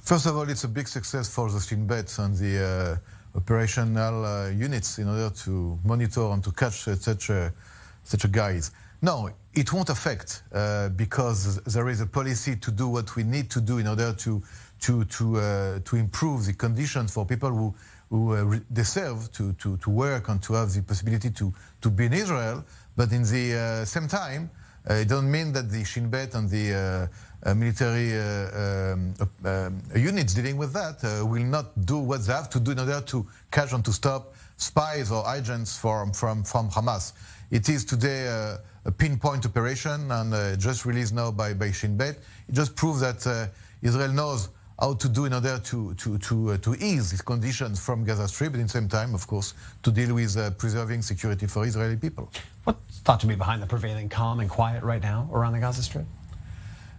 First of all, it's a big success for the Shin Bet and the operational units in order to monitor and to catch such a guys. No, it won't affect because there is a policy to do what we need to do in order to improve the conditions for people who deserve to work and to have the possibility to be in Israel. But in the same time, it doesn't mean that the Shin Bet and the military units dealing with that will not do what they have to do in order to catch and to stop spies or agents from Hamas. It is today a pinpoint operation and just released now by Shin Bet. It just proves that Israel knows how to do in order to ease these conditions from Gaza Strip, but at the same time, of course, to deal with preserving security for Israeli people. What's thought to be behind the prevailing calm and quiet right now around the Gaza Strip?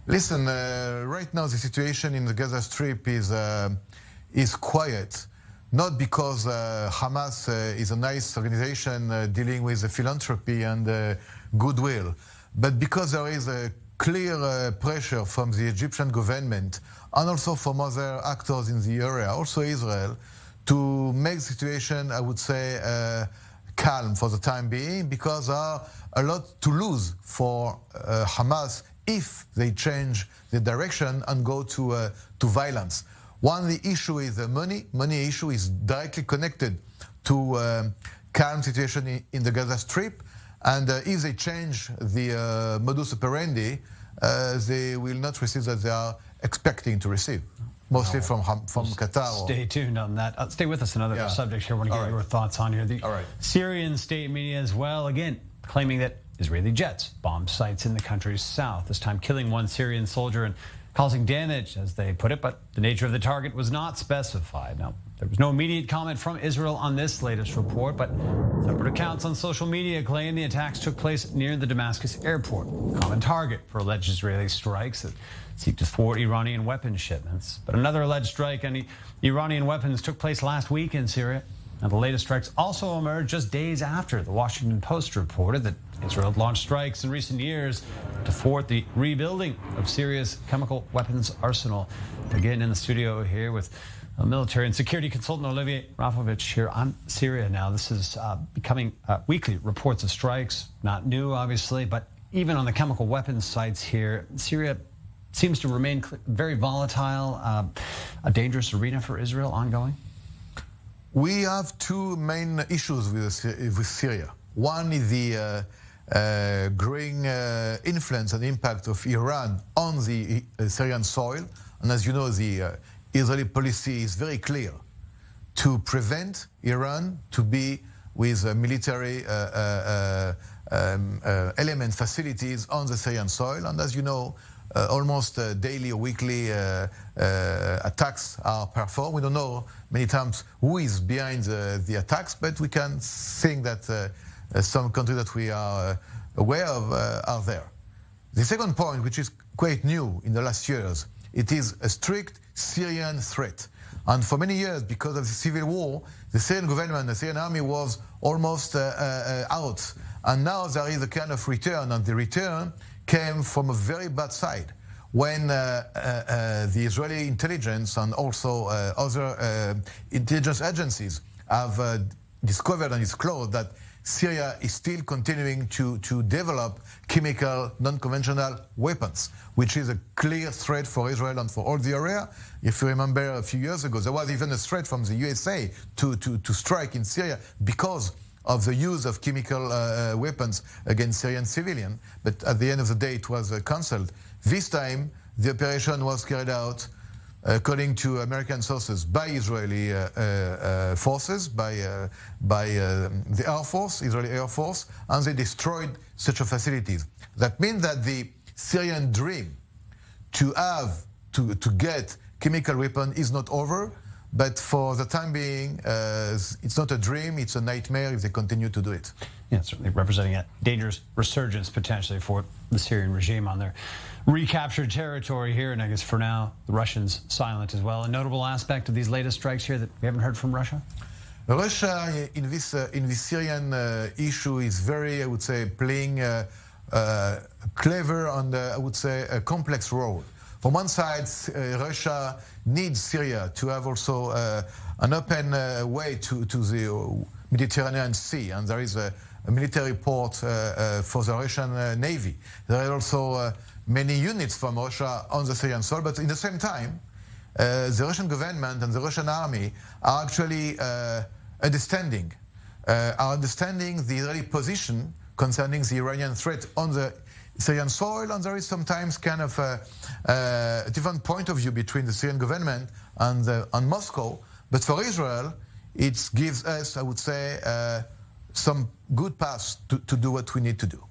Listen, right now the situation in the Gaza Strip is quiet, not because Hamas is a nice organization dealing with philanthropy and goodwill, but because there is a clear pressure from the Egyptian government and also from other actors in the area, also Israel, to make the situation, I would say, calm for the time being, because there are a lot to lose for Hamas if they change the direction and go to violence. One, the issue is the money. Money issue is directly connected to calm situation in the Gaza Strip. And if they change the modus operandi, they will not receive that they are expecting to receive, mostly from Qatar. Stay tuned on that. Stay with us. Another subject here I want to get your thoughts on here. The Syrian state media as well, again, claiming that Israeli jets bombed sites in the country's south, this time killing one Syrian soldier and causing damage, as they put it, but the nature of the target was not specified. Now, there was no immediate comment from Israel on this latest report, but separate accounts on social media claim the attacks took place near the Damascus airport, a common target for alleged Israeli strikes that seek to thwart Iranian weapons shipments. But another alleged strike on Iranian weapons took place last week in Syria. Now, the latest strikes also emerged just days after the Washington Post reported that Israel had launched strikes in recent years to thwart the rebuilding of Syria's chemical weapons arsenal. Again, in the studio here with military and security consultant Olivier Rafowicz here on Syria now. This is becoming weekly reports of strikes, not new, obviously, but even on the chemical weapons sites here, Syria seems to remain very volatile, a dangerous arena for Israel ongoing. We have two main issues with Syria. One is the growing influence and impact of Iran on the Syrian soil. And as you know, the Israeli policy is very clear to prevent Iran to be with military element facilities on the Syrian soil. And as you know, almost daily or weekly attacks are performed. We don't know many times who is behind the attacks, but we can think that some countries that we are aware of are there. The second point, which is quite new in the last years, it is a strict Syrian threat. And for many years, because of the civil war, the Syrian government, the Syrian army was almost out. And now there is a kind of return, and the return came from a very bad side when the Israeli intelligence and also other intelligence agencies have discovered and disclosed that Syria is still continuing to develop chemical, non-conventional weapons, which is a clear threat for Israel and for all the area. If you remember a few years ago, there was even a threat from the USA to strike in Syria because of the use of chemical weapons against Syrian civilians. But at the end of the day, it was cancelled. This time, the operation was carried out, according to American sources, by Israeli forces, by the Air Force, Israeli Air Force, and they destroyed such facilities. That means that the Syrian dream to get chemical weapon is not over, but for the time being, it's not a dream, it's a nightmare if they continue to do it. Yeah, certainly representing a dangerous resurgence potentially for the Syrian regime on their recaptured territory here. And I guess for now, the Russians silent as well. A notable aspect of these latest strikes here that we haven't heard from Russia? Russia in this Syrian issue is very, I would say, playing a clever and I would say a complex role. from one side, Russia needs Syria to have also an open way to the Mediterranean Sea, and there is a military port for the Russian Navy. There are also many units from Russia on the Syrian soil, but in the same time, the Russian government and the Russian army are actually understanding the Israeli position concerning the Iranian threat on the Syrian soil, and there is sometimes kind of a different point of view between the Syrian government and Moscow. But for Israel, it gives us, I would say, some good paths to do what we need to do.